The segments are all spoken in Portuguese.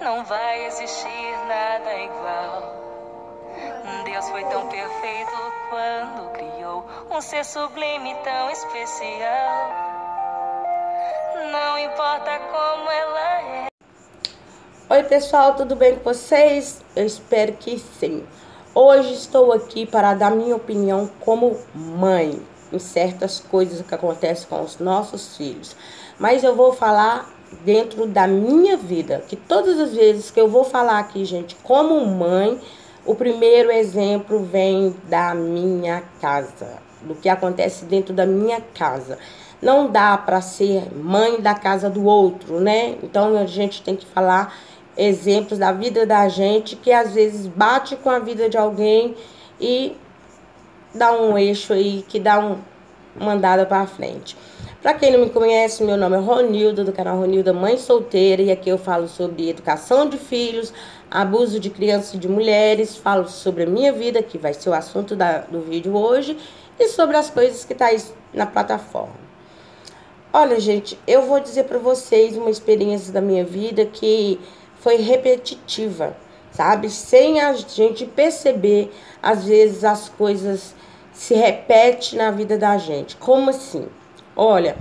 Não vai existir nada igual. Deus foi tão perfeito quando criou um ser sublime tão especial. Não importa como ela é. Oi pessoal, tudo bem com vocês? Eu espero que sim. Hoje estou aqui para dar minha opinião como mãe em certas coisas que acontecem com os nossos filhos. Mas eu vou falar dentro da minha vida, que todas as vezes que eu vou falar aqui, gente, como mãe, o primeiro exemplo vem da minha casa, do que acontece dentro da minha casa. Não dá para ser mãe da casa do outro, né? Então a gente tem que falar exemplos da vida da gente que às vezes bate com a vida de alguém e dá um eixo aí que dá uma andada para frente. Para quem não me conhece, meu nome é Ronilda, do canal Ronilda Mãe Solteira, e aqui eu falo sobre educação de filhos, abuso de crianças e de mulheres, falo sobre a minha vida, que vai ser o assunto do vídeo hoje, e sobre as coisas que tá aí na plataforma. Olha, gente, eu vou dizer para vocês uma experiência da minha vida que foi repetitiva, sabe? Sem a gente perceber, às vezes as coisas se repetem na vida da gente. Como assim? Olha,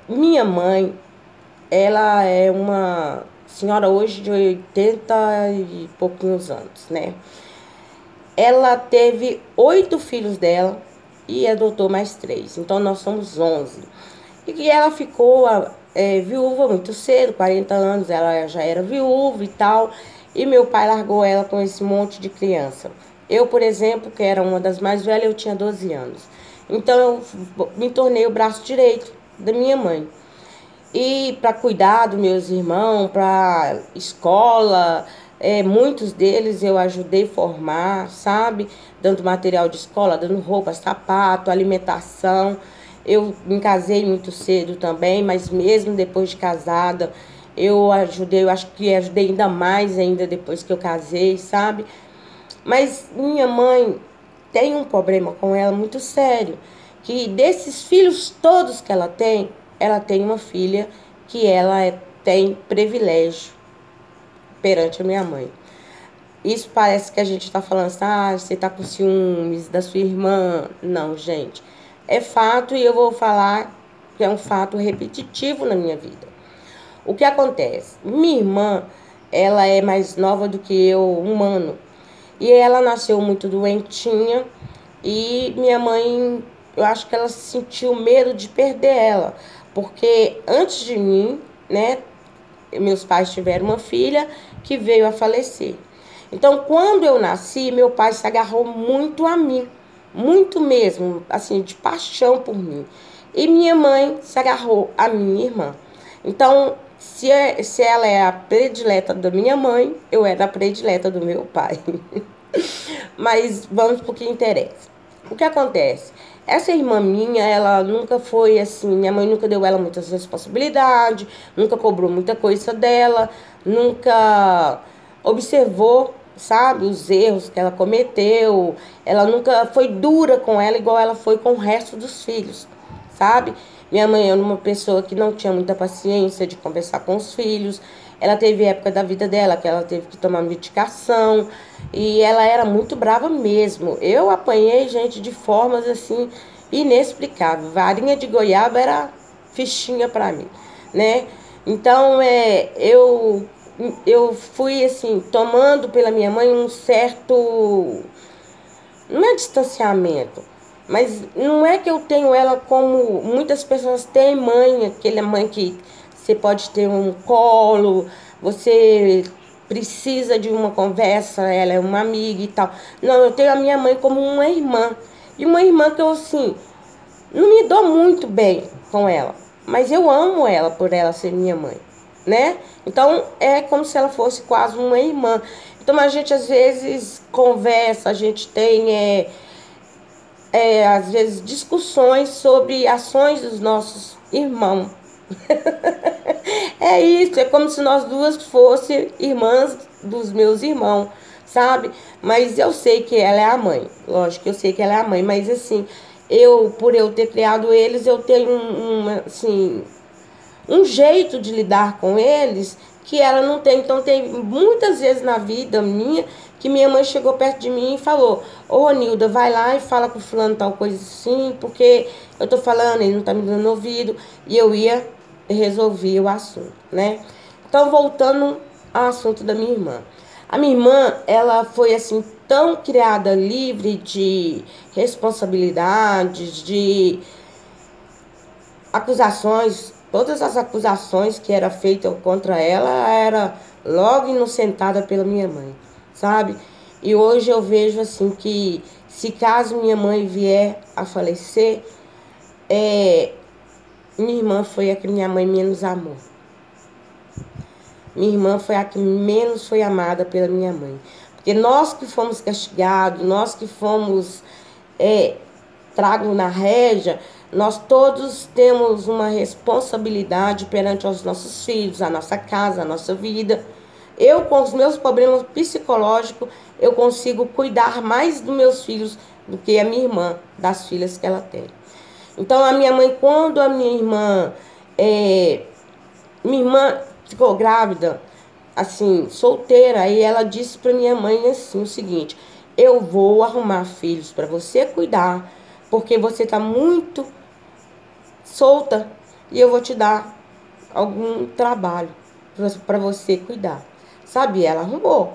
minha mãe, ela é uma senhora hoje de 80 e pouquinhos anos, né? Ela teve 8 filhos dela e adotou mais 3, então nós somos 11. E ela ficou viúva muito cedo, 40 anos, ela já era viúva e tal. E meu pai largou ela com esse monte de criança. Eu, por exemplo, que era uma das mais velhas, eu tinha 12 anos. Então eu me tornei o braço direito da minha mãe. E para cuidar dos meus irmãos, para escola, muitos deles eu ajudei a formar, sabe? Dando material de escola, dando roupa, sapato, alimentação. Eu me casei muito cedo também, mas mesmo depois de casada, eu ajudei, eu acho que ajudei ainda mais ainda depois que eu casei, sabe? Mas minha mãe tem um problema com ela muito sério, que desses filhos todos que ela tem uma filha que ela tem privilégio perante a minha mãe. Isso parece que a gente tá falando assim, você tá com ciúmes da sua irmã. Não, gente. É fato e eu vou falar que é um fato repetitivo na minha vida. O que acontece? Minha irmã, ela é mais nova do que eu, um ano. E ela nasceu muito doentinha e minha mãe, eu acho que ela sentiu medo de perder ela. Porque antes de mim, né, meus pais tiveram uma filha que veio a falecer. Então, quando eu nasci, meu pai se agarrou muito a mim. Muito mesmo, assim, de paixão por mim. E minha mãe se agarrou a minha irmã. Então, se ela é a predileta da minha mãe, eu era a predileta do meu pai. Mas vamos pro que interessa. O que acontece? Essa irmã minha, ela nunca foi assim, minha mãe nunca deu ela muitas responsabilidades, nunca cobrou muita coisa dela, nunca observou, sabe, os erros que ela cometeu. Ela nunca foi dura com ela igual ela foi com o resto dos filhos, sabe? Minha mãe era uma pessoa que não tinha muita paciência de conversar com os filhos. Ela teve época da vida dela que ela teve que tomar medicação e ela era muito brava mesmo. Eu apanhei, gente, de formas assim inexplicáveis. Varinha de goiaba era fichinha pra mim, né? Então, eu fui assim tomando pela minha mãe um certo, não é distanciamento, mas não é que eu tenho ela como muitas pessoas têm mãe, aquela mãe que você pode ter um colo, você precisa de uma conversa, ela é uma amiga e tal. Não, eu tenho a minha mãe como uma irmã. E uma irmã que eu, assim, não me dou muito bem com ela. Mas eu amo ela por ela ser minha mãe, né? Então, é como se ela fosse quase uma irmã. Então, a gente, às vezes, conversa, a gente tem, às vezes, discussões sobre ações dos nossos irmãos. É isso, é como se nós duas fossem irmãs dos meus irmãos, sabe? Mas eu sei que ela é a mãe, lógico que eu sei que ela é a mãe, mas assim, por eu ter criado eles, eu tenho assim, um jeito de lidar com eles que ela não tem. Então, tem muitas vezes na vida minha que minha mãe chegou perto de mim e falou: ô Ronilda, vai lá e fala com o fulano tal coisa assim, porque eu tô falando, ele não tá me dando ouvido. E eu ia resolver o assunto, né? Então, voltando ao assunto da minha irmã. A minha irmã, ela foi assim, tão criada livre de responsabilidades, de acusações. Todas as acusações que eram feitas contra ela era logo inocentada pela minha mãe, sabe? E hoje eu vejo assim que se caso minha mãe vier a falecer, minha irmã foi a que minha mãe menos amou. Minha irmã foi a que menos foi amada pela minha mãe. Porque nós que fomos castigados, nós que fomos tragos na rédea, nós todos temos uma responsabilidade perante os nossos filhos, a nossa casa, a nossa vida. Eu, com os meus problemas psicológicos, eu consigo cuidar mais dos meus filhos do que a minha irmã, das filhas que ela tem. Então, a minha mãe, quando a minha irmã ficou grávida, assim, solteira, aí ela disse para minha mãe assim, o seguinte: eu vou arrumar filhos para você cuidar, porque você tá muito solta e eu vou te dar algum trabalho para você cuidar. Sabe, ela arrumou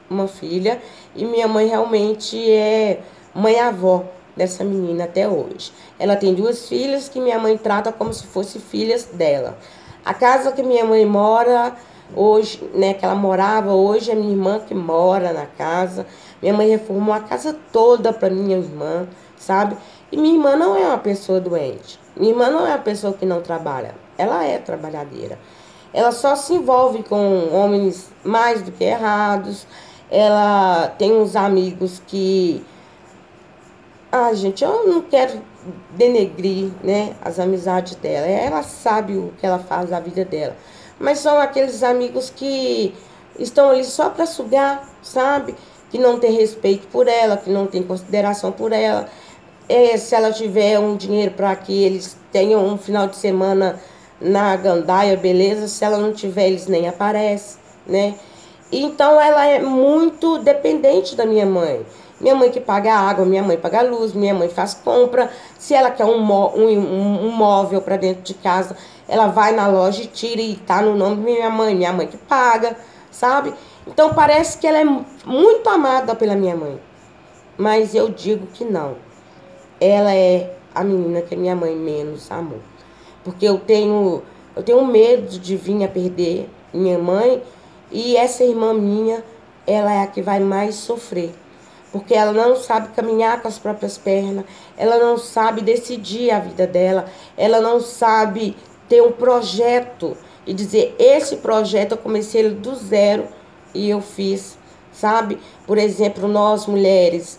uma filha e minha mãe realmente é mãe-avó dessa menina até hoje. Ela tem 2 filhas que minha mãe trata como se fossem filhas dela. A casa que minha mãe mora hoje, né, que ela morava, hoje é minha irmã que mora na casa. Minha mãe reformou a casa toda para minha irmã, sabe? E minha irmã não é uma pessoa doente. Minha irmã não é uma pessoa que não trabalha. Ela é trabalhadeira. Ela só se envolve com homens mais do que errados. Ela tem uns amigos que... Ah, gente, eu não quero denegrir, né, as amizades dela. Ela sabe o que ela faz da vida dela. Mas são aqueles amigos que estão ali só para sugar, sabe? Que não tem respeito por ela, que não tem consideração por ela. Se ela tiver um dinheiro para que eles tenham um final de semana na gandaia, beleza. Se ela não tiver, eles nem aparecem, né? Então, ela é muito dependente da minha mãe. Minha mãe que paga a água, minha mãe paga a luz, minha mãe faz compra. Se ela quer um móvel para dentro de casa, ela vai na loja e tira e tá no nome da minha mãe que paga, sabe? Então, parece que ela é muito amada pela minha mãe. Mas eu digo que não. Ela é a menina que a minha mãe menos amou. Porque eu tenho medo de vir a perder minha mãe. E essa irmã minha, ela é a que vai mais sofrer. Porque ela não sabe caminhar com as próprias pernas. Ela não sabe decidir a vida dela. Ela não sabe ter um projeto. E dizer, esse projeto eu comecei do zero e eu fiz, sabe? Por exemplo, nós mulheres...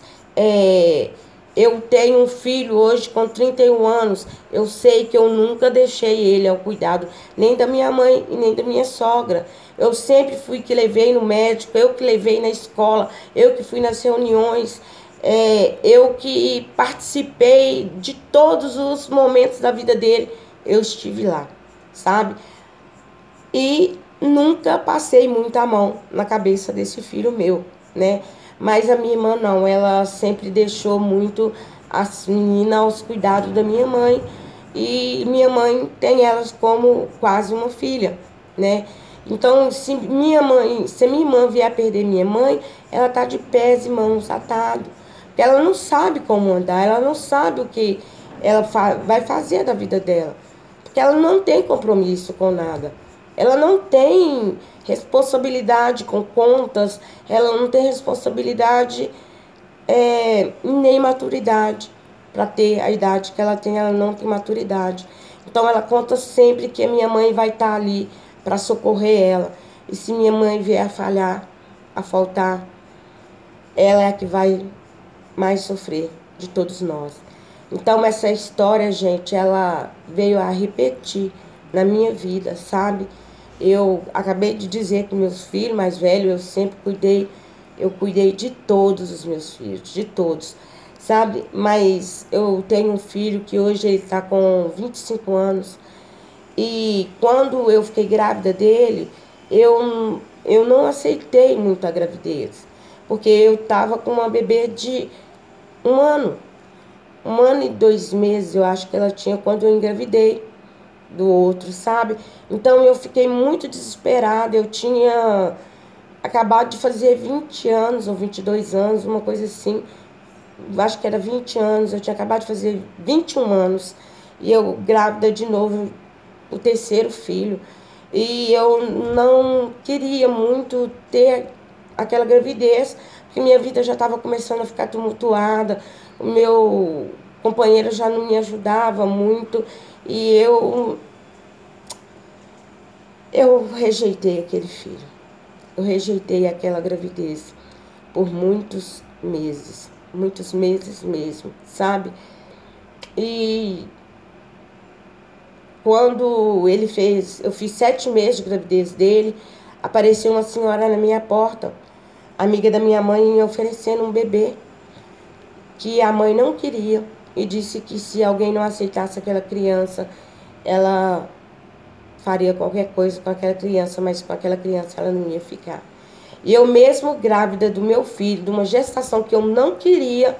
Eu tenho um filho hoje com 31 anos. Eu sei que eu nunca deixei ele ao cuidado nem da minha mãe e nem da minha sogra. Eu sempre fui que levei no médico, eu que levei na escola, eu que fui nas reuniões, eu que participei de todos os momentos da vida dele. Eu estive lá, sabe? E nunca passei muita mão na cabeça desse filho meu, né? Mas a minha irmã não, ela sempre deixou muito as meninas aos cuidados da minha mãe. E minha mãe tem elas como quase uma filha, né? Então, se minha irmã vier a perder minha mãe, ela tá de pés e mãos atados. Porque ela não sabe como andar, ela não sabe o que ela vai fazer da vida dela. Porque ela não tem compromisso com nada. Ela não tem responsabilidade com contas, ela não tem responsabilidade nem maturidade. Para ter a idade que ela tem, ela não tem maturidade. Então, ela conta sempre que a minha mãe vai estar ali para socorrer ela. E se minha mãe vier a falhar, a faltar, ela é a que vai mais sofrer de todos nós. Então, essa história, gente, ela veio a repetir na minha vida, sabe? Eu acabei de dizer que meus filhos mais velhos, eu sempre cuidei de todos os meus filhos, de todos, sabe? Mas eu tenho um filho que hoje ele está com 25 anos E quando eu fiquei grávida dele, eu não aceitei muito a gravidez, porque eu estava com uma bebê de 1 ano. 1 ano e 2 meses, eu acho que ela tinha quando eu engravidei do outro, sabe? Então eu fiquei muito desesperada. Eu tinha acabado de fazer 20 anos ou 22 anos, uma coisa assim. Acho que era 20 anos, eu tinha acabado de fazer 21 anos. E eu grávida de novo, o terceiro filho. E eu não queria muito ter aquela gravidez, porque minha vida já estava começando a ficar tumultuada, o meu companheiro já não me ajudava muito, e eu rejeitei aquele filho. Eu rejeitei aquela gravidez por muitos meses mesmo, sabe? E quando ele fez, eu fiz 7 meses de gravidez dele, apareceu uma senhora na minha porta, amiga da minha mãe, oferecendo um bebê que a mãe não queria, e disse que se alguém não aceitasse aquela criança, ela faria qualquer coisa com aquela criança, mas com aquela criança ela não ia ficar. E eu mesmo grávida do meu filho, de uma gestação que eu não queria,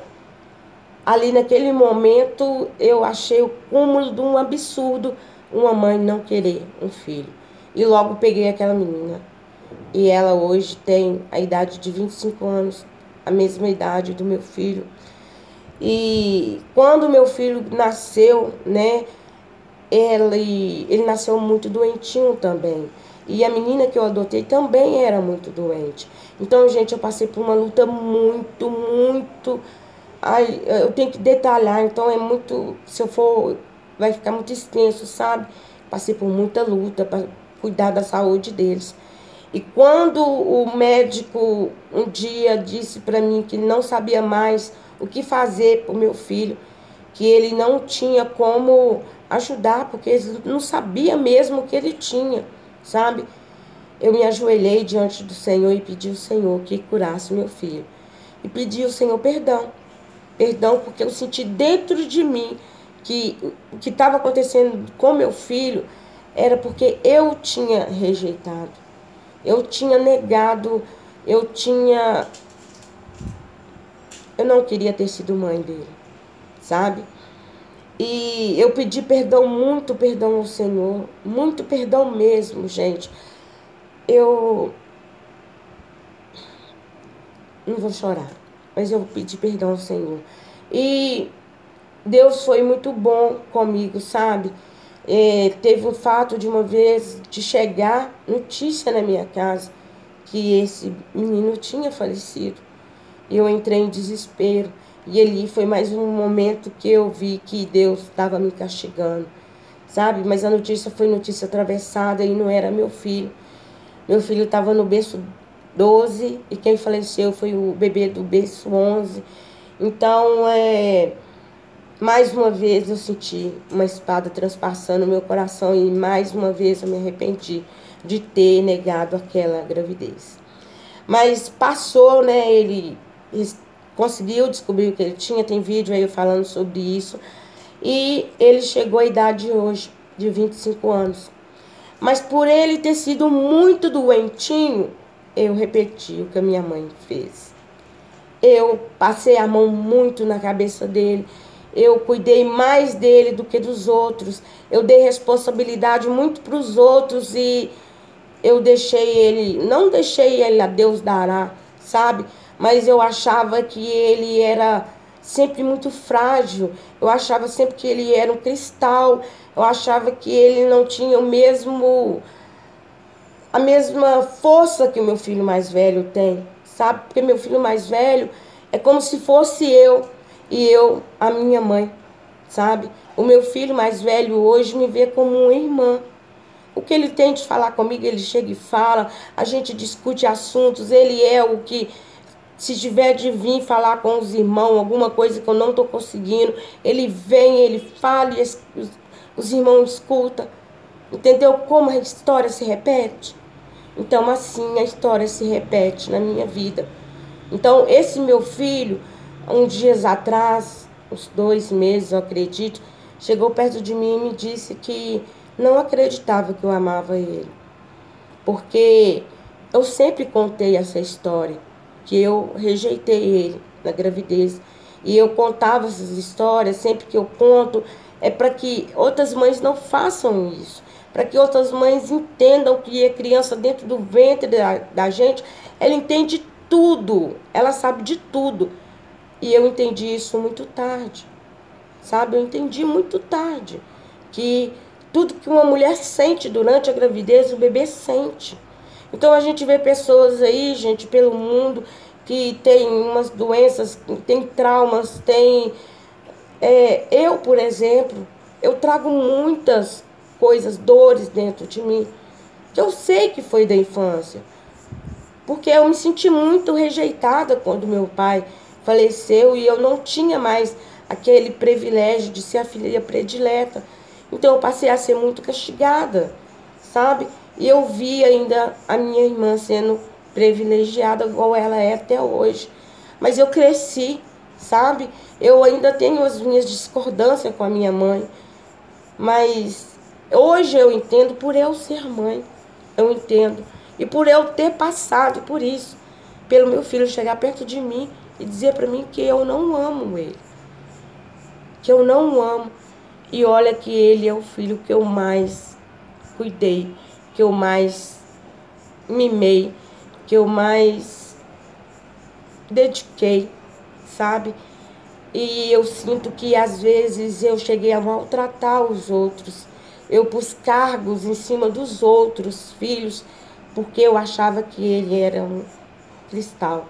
ali naquele momento eu achei o cúmulo de um absurdo uma mãe não querer um filho. E logo peguei aquela menina. E ela hoje tem a idade de 25 anos, a mesma idade do meu filho. E quando meu filho nasceu, né, ele nasceu muito doentinho também. E a menina que eu adotei também era muito doente. Então, gente, eu passei por uma luta muito. Ai, eu tenho que detalhar, então é muito. Se eu for, vai ficar muito extenso, sabe? Passei por muita luta para cuidar da saúde deles. E quando o médico um dia disse para mim que não sabia mais o que fazer para o meu filho, que ele não tinha como ajudar, porque ele não sabia mesmo o que ele tinha, sabe? Eu me ajoelhei diante do Senhor e pedi ao Senhor que curasse meu filho. E pedi ao Senhor perdão. Perdão porque eu senti dentro de mim que o que estava acontecendo com meu filho era porque eu tinha rejeitado. Eu tinha negado, eu não queria ter sido mãe dele, sabe? E eu pedi perdão, muito perdão ao Senhor, muito perdão mesmo, gente. Eu não vou chorar, mas eu pedi perdão ao Senhor. E Deus foi muito bom comigo, sabe? Teve o fato de uma vez de chegar notícia na minha casa que esse menino tinha falecido. Eu entrei em desespero. E ali foi mais um momento que eu vi que Deus estava me castigando, sabe? Mas a notícia foi notícia atravessada e não era meu filho. Meu filho estava no berço 12 e quem faleceu foi o bebê do berço 11. Então, mais uma vez eu senti uma espada transpassando o meu coração e mais uma vez eu me arrependi de ter negado aquela gravidez. Mas passou, né? Ele conseguiu descobrir o que ele tinha, tem vídeo aí eu falando sobre isso. E ele chegou à idade hoje de 25 anos. Mas por ele ter sido muito doentinho, eu repeti o que a minha mãe fez. Eu passei a mão muito na cabeça dele. Eu cuidei mais dele do que dos outros. Eu dei responsabilidade muito para os outros e eu não deixei ele a Deus dará, sabe? Mas eu achava que ele era sempre muito frágil. Eu achava sempre que ele era um cristal. Eu achava que ele não tinha a mesma força que o meu filho mais velho tem, sabe? Porque meu filho mais velho é como se fosse eu e eu a minha mãe, sabe? O meu filho mais velho hoje me vê como uma irmã. O que ele tem de falar comigo, ele chega e fala, a gente discute assuntos, ele é o que, se tiver de vir falar com os irmãos, alguma coisa que eu não estou conseguindo, ele vem, ele fala e os irmãos escutam. Entendeu como a história se repete? Então, assim, a história se repete na minha vida. Então, esse meu filho, uns dias atrás, uns 2 meses, eu acredito, chegou perto de mim e me disse que não acreditava que eu amava ele. Porque eu sempre contei essa história, que eu rejeitei ele na gravidez. E eu contava essas histórias, sempre que eu conto, é para que outras mães não façam isso. Para que outras mães entendam que a criança dentro do ventre da gente, ela entende tudo, ela sabe de tudo. E eu entendi isso muito tarde, sabe? Eu entendi muito tarde que tudo que uma mulher sente durante a gravidez, o bebê sente. Então a gente vê pessoas aí, gente, pelo mundo, que tem umas doenças, tem traumas, tem... eu, por exemplo, eu trago muitas coisas, dores dentro de mim, que eu sei que foi da infância. Porque eu me senti muito rejeitada quando meu pai faleceu e eu não tinha mais aquele privilégio de ser a filha predileta. Então eu passei a ser muito castigada, sabe? E eu vi ainda a minha irmã sendo privilegiada igual ela é até hoje. Mas eu cresci, sabe? Eu ainda tenho as minhas discordâncias com a minha mãe. Mas hoje eu entendo por eu ser mãe. Eu entendo. E por eu ter passado por isso. Pelo meu filho chegar perto de mim e dizer para mim que eu não amo ele. Que eu não amo. E olha que ele é o filho que eu mais cuidei, que eu mais mimei, que eu mais dediquei, sabe? E eu sinto que às vezes eu cheguei a maltratar os outros. Eu pus cargos em cima dos outros filhos, porque eu achava que ele era um cristal.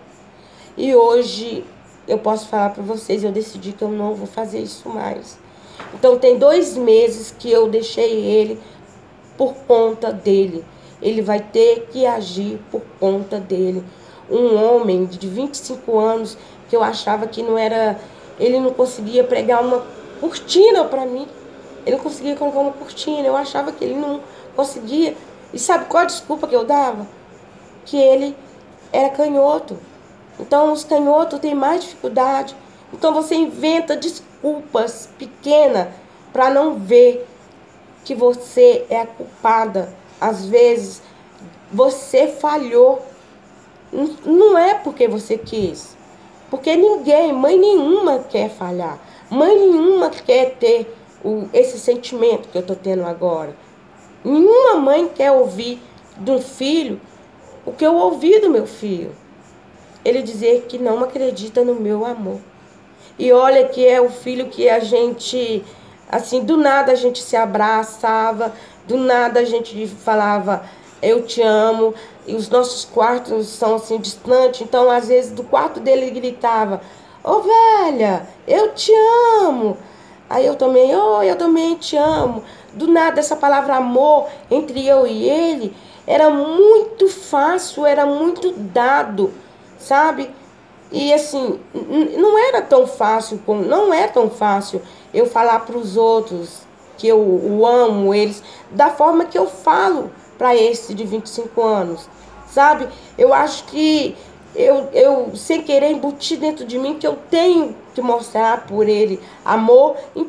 E hoje eu posso falar para vocês, eu decidi que eu não vou fazer isso mais. Então tem 2 meses que eu deixei ele por conta dele. Ele vai ter que agir por conta dele. Um homem de 25 anos que eu achava que não era... Ele não conseguia pregar uma cortina para mim. Ele não conseguia colocar uma cortina. Eu achava que ele não conseguia. E sabe qual a desculpa que eu dava? Que ele era canhoto. Então os canhotos têm mais dificuldade. Então você inventa desculpas pequenas para não ver que você é a culpada. Às vezes você falhou. Não é porque você quis. Porque ninguém, mãe nenhuma quer falhar. Mãe nenhuma quer ter esse sentimento que eu estou tendo agora. Nenhuma mãe quer ouvir de um filho o que eu ouvi do meu filho. Ele dizer que não acredita no meu amor. E olha que é o filho que a gente, assim, do nada a gente se abraçava, do nada a gente falava, eu te amo. E os nossos quartos são assim distantes, então às vezes do quarto dele ele gritava, ô velha, eu te amo. Aí eu também te amo. Do nada essa palavra amor entre eu e ele era muito fácil, era muito dado, sabe? E assim, não era tão fácil, não é tão fácil eu falar para os outros que eu amo eles da forma que eu falo para esse de 25 anos, sabe? Eu acho que eu sem querer embuti dentro de mim que eu tenho que mostrar por ele amor em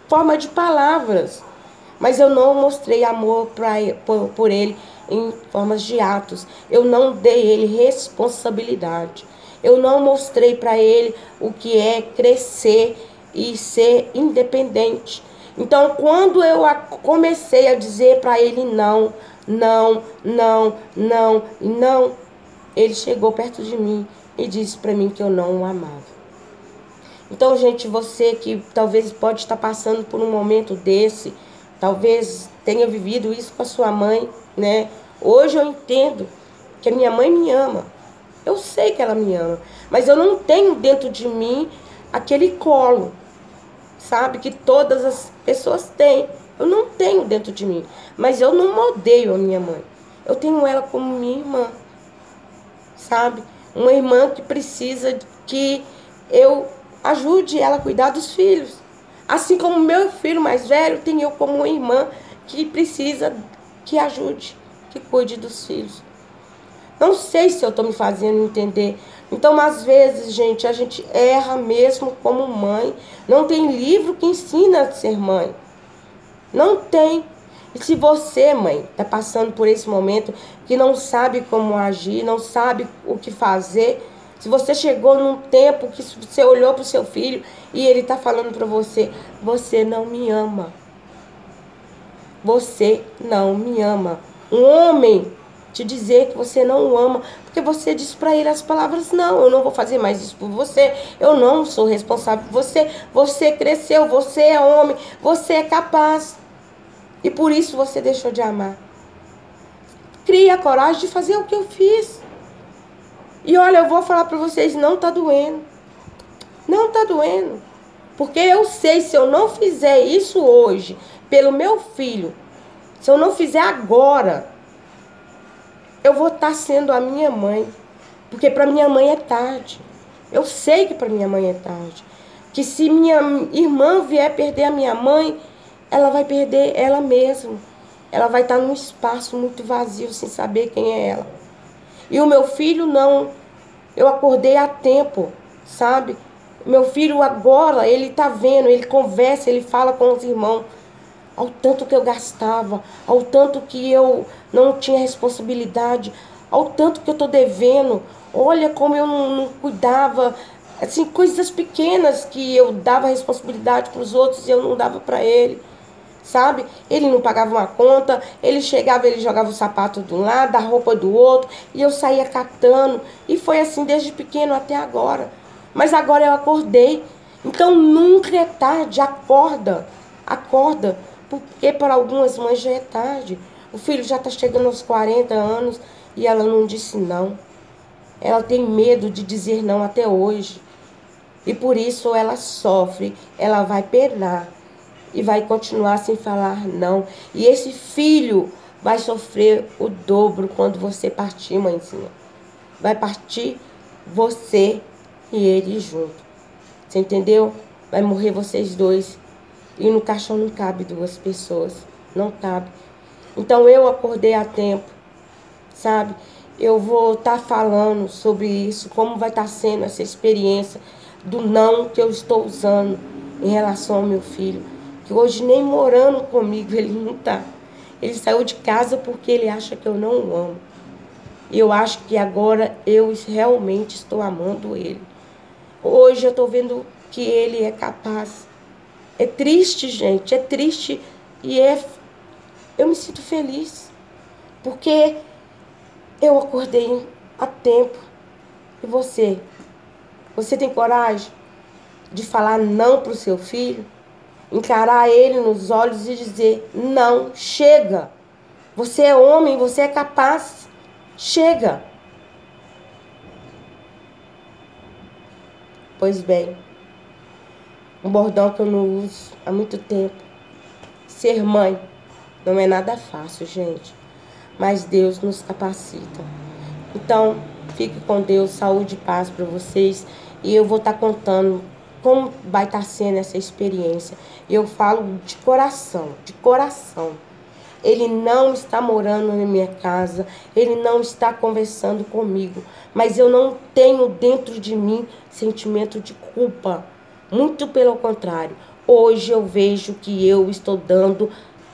forma de palavras. Mas eu não mostrei amor por ele em formas de atos. Eu não dei ele responsabilidade. Eu não mostrei para ele o que é crescer e ser independente. Então, quando eu comecei a dizer para ele não, não, não, não, não, ele chegou perto de mim e disse para mim que eu não o amava. Então, gente, você que talvez pode estar passando por um momento desse, talvez tenha vivido isso com a sua mãe, né? Hoje eu entendo que a minha mãe me ama. Eu sei que ela me ama, mas eu não tenho dentro de mim aquele colo, sabe? Que todas as pessoas têm. Eu não tenho dentro de mim, mas eu não odeio a minha mãe. Eu tenho ela como minha irmã, sabe? Uma irmã que precisa que eu ajude ela a cuidar dos filhos. Assim como meu filho mais velho, tem eu como uma irmã que precisa que ajude, que cuide dos filhos. Não sei se eu estou me fazendo entender. Então, às vezes, gente, a gente erra mesmo como mãe. Não tem livro que ensina a ser mãe. Não tem. E se você, mãe, está passando por esse momento que não sabe como agir, não sabe o que fazer, se você chegou num tempo que você olhou para o seu filho e ele está falando para você, você não me ama. Você não me ama. Um homem te dizer que você não o ama, porque você diz para ele as palavras, não, eu não vou fazer mais isso por você, eu não sou responsável por você, você cresceu, você é homem, você é capaz. E por isso você deixou de amar. Crie a coragem de fazer o que eu fiz. E olha, eu vou falar para vocês, não tá doendo. Não tá doendo. Porque eu sei, se eu não fizer isso hoje, pelo meu filho, se eu não fizer agora, eu vou estar sendo a minha mãe. Porque para minha mãe é tarde. Eu sei que para minha mãe é tarde. Que se minha irmã vier perder a minha mãe, ela vai perder ela mesma. Ela vai estar num espaço muito vazio, sem saber quem é ela. E o meu filho não. Eu acordei a tempo, sabe? Meu filho agora, ele tá vendo, ele conversa, ele fala com os irmãos. Ao tanto que eu gastava, ao tanto que eu não tinha responsabilidade, ao tanto que eu tô devendo. Olha como eu não cuidava, assim, coisas pequenas que eu dava responsabilidade para os outros e eu não dava para ele. Sabe? Ele não pagava uma conta, ele chegava, ele jogava o sapato de um lado, a roupa do outro, e eu saía catando. E foi assim desde pequeno até agora. Mas agora eu acordei. Então nunca é tarde, acorda. Acorda, porque para algumas mães já é tarde. O filho já está chegando aos 40 anos e ela não disse não. Ela tem medo de dizer não até hoje. E por isso ela sofre, ela vai penar. E vai continuar sem falar não. E esse filho vai sofrer o dobro quando você partir, mãezinha. Vai partir você e ele junto. Você entendeu? Vai morrer vocês dois. E no caixão não cabe duas pessoas. Não cabe. Então eu acordei a tempo, sabe? Eu vou estar falando sobre isso, como vai estar sendo essa experiência do não que eu estou usando em relação ao meu filho. Que hoje nem morando comigo ele não tá. Ele saiu de casa porque ele acha que eu não o amo. E eu acho que agora eu realmente estou amando ele. Hoje eu estou vendo que ele é capaz. É triste, gente, é triste. E eu me sinto feliz. Porque eu acordei a tempo. E você? Você tem coragem de falar não para o seu filho? Encarar ele nos olhos e dizer, não, chega. Você é homem, você é capaz. Chega. Pois bem, um bordão que eu não uso há muito tempo. Ser mãe não é nada fácil, gente. Mas Deus nos capacita. Então, fique com Deus, saúde e paz para vocês. E eu vou estar contando como vai estar sendo essa experiência. E eu falo de coração, de coração. Ele não está morando na minha casa, ele não está conversando comigo, mas eu não tenho dentro de mim sentimento de culpa. Muito pelo contrário, hoje eu vejo que eu estou dando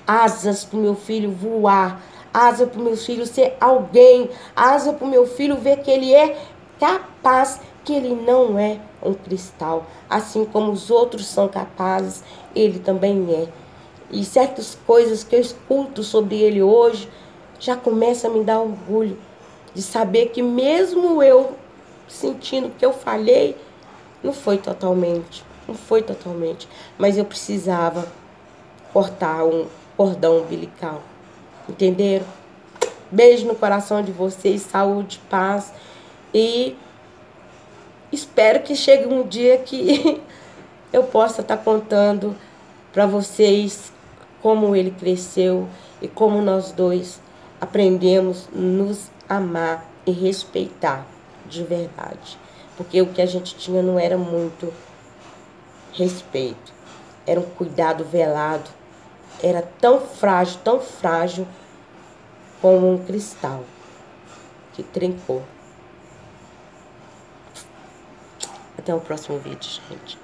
asas para o meu filho voar, asa para o meu filho ser alguém, asa para o meu filho ver que ele é capaz, que ele não é um cristal. Assim como os outros são capazes, ele também é. E certas coisas que eu escuto sobre ele hoje já começa a me dar orgulho de saber que mesmo eu sentindo que eu falhei, não foi totalmente, mas eu precisava cortar um cordão umbilical, entenderam? Beijo no coração de vocês, saúde, paz e espero que chegue um dia que eu possa estar contando para vocês como ele cresceu e como nós dois aprendemos a nos amar e respeitar de verdade. Porque o que a gente tinha não era muito respeito, era um cuidado velado, era tão frágil como um cristal que trincou. Até o próximo vídeo, gente.